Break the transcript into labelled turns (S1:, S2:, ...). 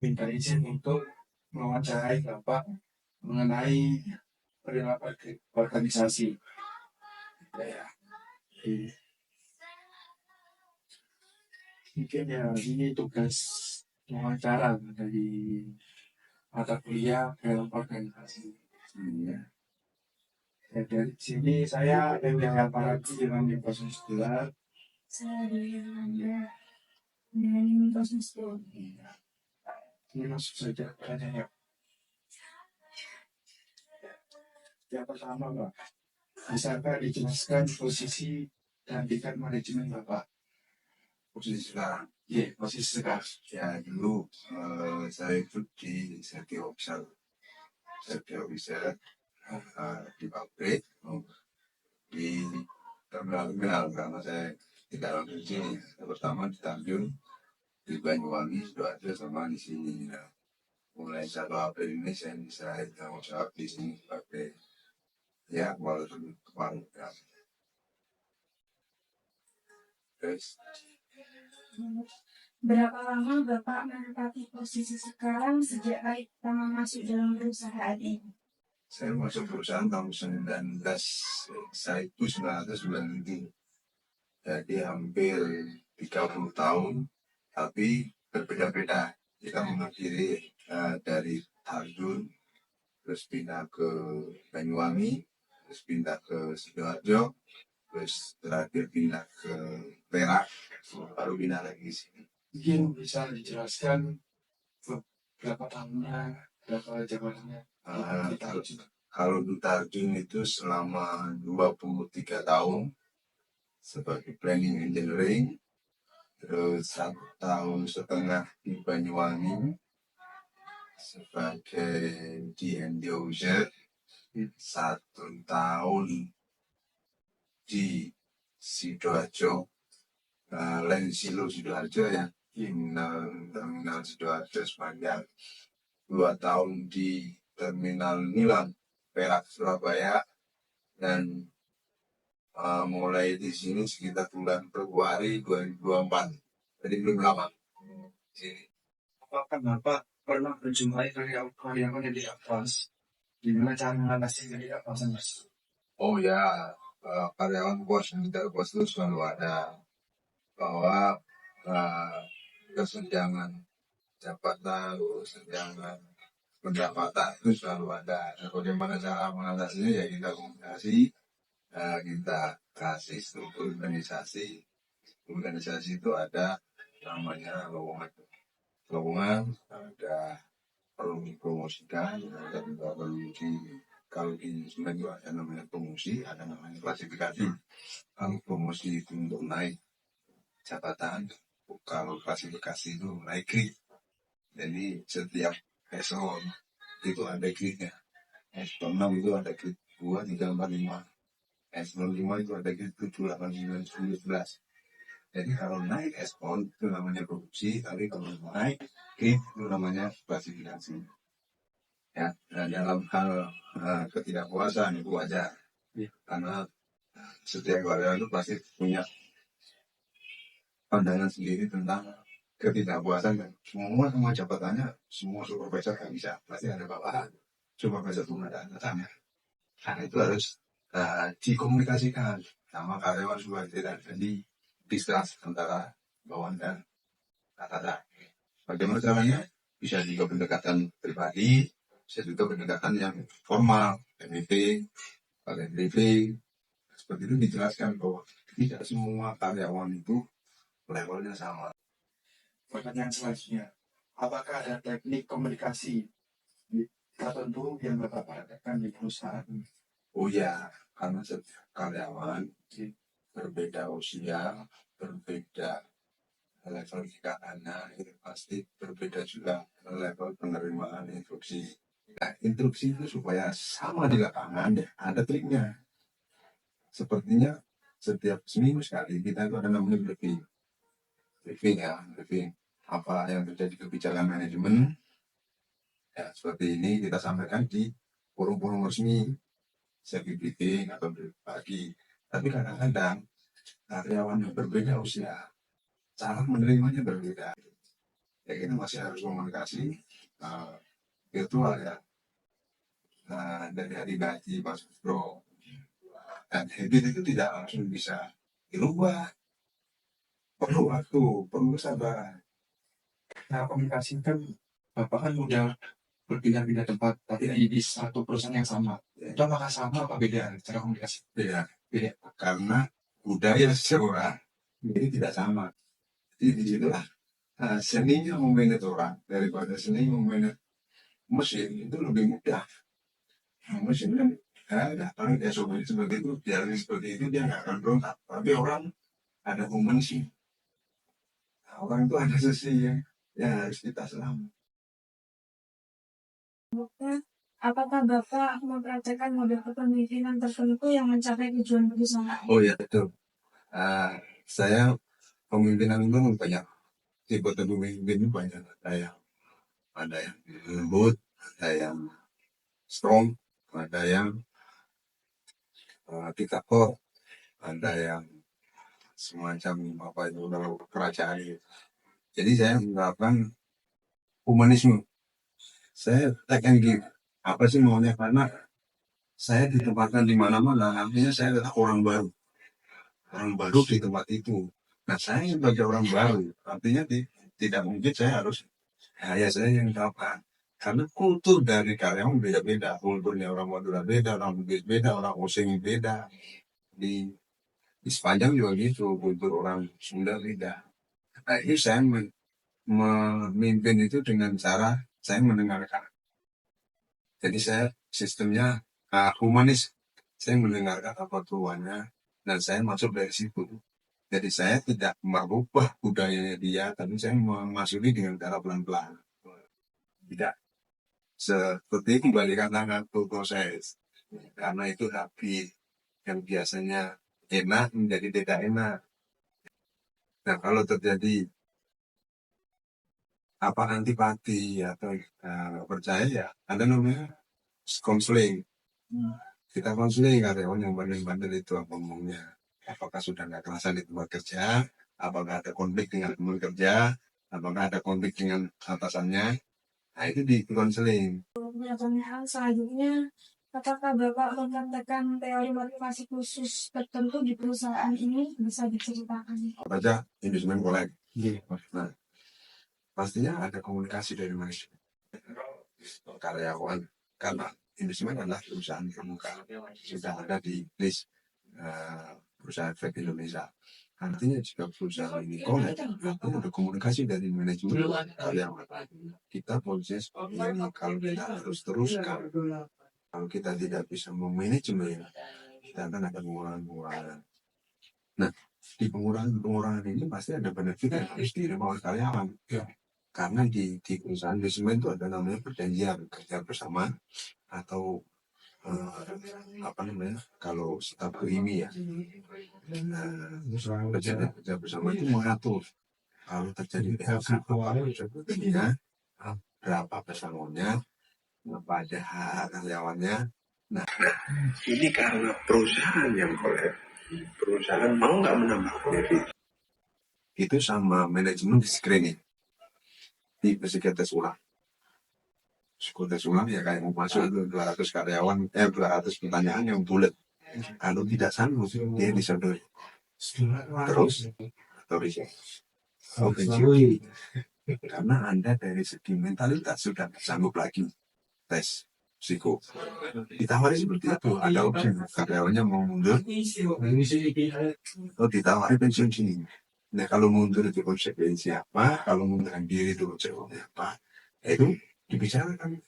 S1: minta izin untuk mewawancarai Bapak mengenai perilaku organisasi. Ya, jadi mungkin ya ini tugas wawancara dari mata kuliah dalam organisasi. Ya. Ya, dari sini saya yang apalagi dengan proses gelar. Saya dengan proses gelar. Ini langsung saja pertanyaannya. Yang pertama, Pak, bisakah dijelaskan posisi dan tingkat manajemen Bapak?
S2: Posisi sekarang,
S1: Iya, posisi sekarang.
S2: ya dulu saya ikut di safety officer di pabrik, di terminal karena saya tidak langsung di sini. Pertama di Tanjung, di Banyuwangi, Sidoarjo sama di sini. Nah, mulai 1 April ini saya tanggung jawab di sini sebagai ya kepala program. Terus
S3: Berapa lama Bapak menempati posisi sekarang sejak baik pertama masuk dalam perusahaan ini?
S2: saya masuk perusahaan tahun 19, saya itu 1997. Jadi hampir 30 tahun, tapi berbeda-beda. Kita mengakhiri dari Tarjun, terus pindah ke Banyuwangi, terus pindah ke Sidoarjo, terus terakhir pindah ke Perak, baru pindah lagi ke sini.
S1: Mungkin bisa dijelaskan berapa tahunnya, berapa jabatannya?
S2: Kalau di Tarjun itu selama 23 tahun sebagai planning engineering, terus 1,5 tahun di Banyuwangi sebagai D&D officer, 1 tahun di Sidoarjo, lain silo Sidoarjo ya, terminal Sidoarjo sepanjang 2 tahun di terminal Milan, Perak, Surabaya, dan mulai di sini sekitar bulan Februari 2024. Jadi belum lama. Sini.
S1: Apakah Bapak pernah berjumpai karyawan yang tidak puas? Gimana cara mengatasi ketidakpuasan tersebut?
S2: Oh ya, karyawan bos yang tidak puas itu selalu ada, bahwa kesenjangan jabatan, kesenjangan pendapatan itu selalu ada. Nah, bagaimana cara mengatasinya ya kita komunikasi, kita kasih struktur organisasi. Organisasi itu ada namanya lowongan, ada perlu dipromosikan, ada juga perlu kalau di sebenarnya juga ada namanya promosi, ada namanya klasifikasi. Kalau promosi itu untuk naik jabatan, kalau klasifikasi itu naik grade. Jadi setiap eselon itu ada grade-nya. Eselon 6 itu ada grade 2, 3, 4, 5. Eselon 5 itu ada grade 7, 8, 9, 10, 11. Jadi kalau naik eselon itu namanya produksi, tapi kalau naik grade itu namanya klasifikasi. Ya, dalam hal ketidakpuasan itu wajar, karena setiap karyawan itu pasti punya pandangan sendiri tentang ketidakpuasan. Dan semua jabatannya, semua supervisor nggak bisa, pasti ada bawahan supervisor itu ada atasannya. Karena itu harus dikomunikasikan sama karyawan supaya tidak jadi distrust antara bawahan dan atasan. Bagaimana caranya? Bisa juga pendekatan pribadi, bisa juga pendekatan yang formal, meeting, kalian briefing. Seperti itu dijelaskan bahwa tidak semua karyawan itu levelnya sama.
S1: Pertanyaan selanjutnya, apakah ada teknik komunikasi tertentu yang Bapak praktekkan di perusahaan?
S2: Oh ya, karena setiap karyawan berbeda usia, berbeda level kekaannya, itu pasti berbeda juga level penerimaan instruksi. Nah, instruksi itu supaya sama di lapangan, ada triknya. Sepertinya setiap seminggu sekali kita itu ada namanya briefing apa yang terjadi kebijakan manajemen. Ya, seperti ini kita sampaikan di forum-forum resmi, safety briefing atau pagi. Tapi kadang-kadang karyawan yang berbeda usia, cara menerimanya berbeda. ya kita masih harus komunikasi virtual ya. Dari hari gaji Mas Bro, dan habit itu tidak langsung bisa dirubah, perlu waktu, perlu sabar.
S1: Nah, komunikasi kan Bapak kan udah berpindah-pindah tempat, tapi di satu perusahaan yang sama. Itu apakah sama apa beda cara komunikasi?
S2: Beda,
S1: Beda.
S2: karena budaya seseorang ini tidak sama. Jadi disitulah seninya memanage orang daripada seni memanage mesin itu lebih mudah. Mesin kan datang dia seperti itu, jalan seperti itu, dia nggak akan berontak. Tapi orang ada sih. Nah, orang itu ada sesi yang harus kita selama.
S3: Apakah Bapak mempraktekkan model kepemimpinan tertentu yang mencapai tujuan perusahaan?
S2: Oh ya betul. Saya pemimpinan itu banyak. Tipe pemimpin itu banyak. Ada yang lembut, ada yang strong, ada yang diktator, ada yang semacam apa itu kerajaan gitu. Jadi saya menerapkan humanisme. Saya take and give. Apa sih maunya, karena saya ditempatkan di mana-mana, artinya saya adalah orang baru di tempat itu. Nah, saya sebagai orang baru, artinya tidak mungkin saya harus saya yang diterapkan. Karena kultur dari karyawan beda-beda, kulturnya orang Madura beda, orang Bugis beda, orang Osing beda, di sepanjang juga gitu, kultur orang Sunda beda. Nah, ini saya memimpin itu dengan cara saya mendengarkan. Jadi saya sistemnya humanis. Saya mendengarkan apa keluhannya dan saya masuk dari situ. Jadi saya tidak merubah budayanya dia, tapi saya memasuki dengan cara pelan-pelan. Tidak seperti kembalikan tangan ke proses. Karena itu habit yang biasanya enak menjadi tidak enak. Nah, kalau terjadi apa antipati atau percaya ya ada namanya konseling. Kita konseling karyawan yang bandel-bandel itu apa ngomongnya. Apakah sudah nggak kerasan di tempat kerja? Apakah ada konflik dengan teman kerja? Apakah ada konflik dengan atasannya? Nah, itu di konseling.
S3: Pertanyaan selanjutnya, apakah Bapak mempraktekkan teori motivasi khusus tertentu di perusahaan ini? Bisa diceritakan?
S2: Apa aja investment collect.
S1: Iya.
S2: Nah, pastinya ada komunikasi dari manajemen karyawan, karena investment adalah perusahaan terbuka, sudah ada di list perusahaan efek Indonesia. Artinya jika perusahaan ini collect, artinya ada komunikasi dari manajemen karyawan. Kita posisinya seperti ini, kalau kita harus teruskan, kalau kita tidak bisa memanajemen, kita akan ada pengurangan. Nah, di pengurangan ini pasti ada benefit yang harus diterima oleh karyawan. Karena di perusahaan investment itu ada namanya perjanjian kerja bersama atau apa namanya kalau staf ini ya, perjanjian kerja bersama itu mengatur kalau terjadi sebetulnya berapa pesangonnya, pada karyawannya. Nah, ini karena perusahaan yang kolek, perusahaan mau nggak menambah benefit itu sama manajemen di screening, di psikotes ulang. Psikotes ulang ya kayak mau masuk itu 200 karyawan, 200 pertanyaan yang bulat. Kalau tidak sanggup, dia disodori. Terus, atau karena Anda dari segi mentalitas sudah sanggup lagi tes psiko. Ditawari seperti itu, ada opsi karyawannya mau mundur, atau ditawari pensiun sini. Nah, kalau mundur itu konsekuensi apa? Kalau mundurkan diri itu konsekuensi apa? Itu dibicarakan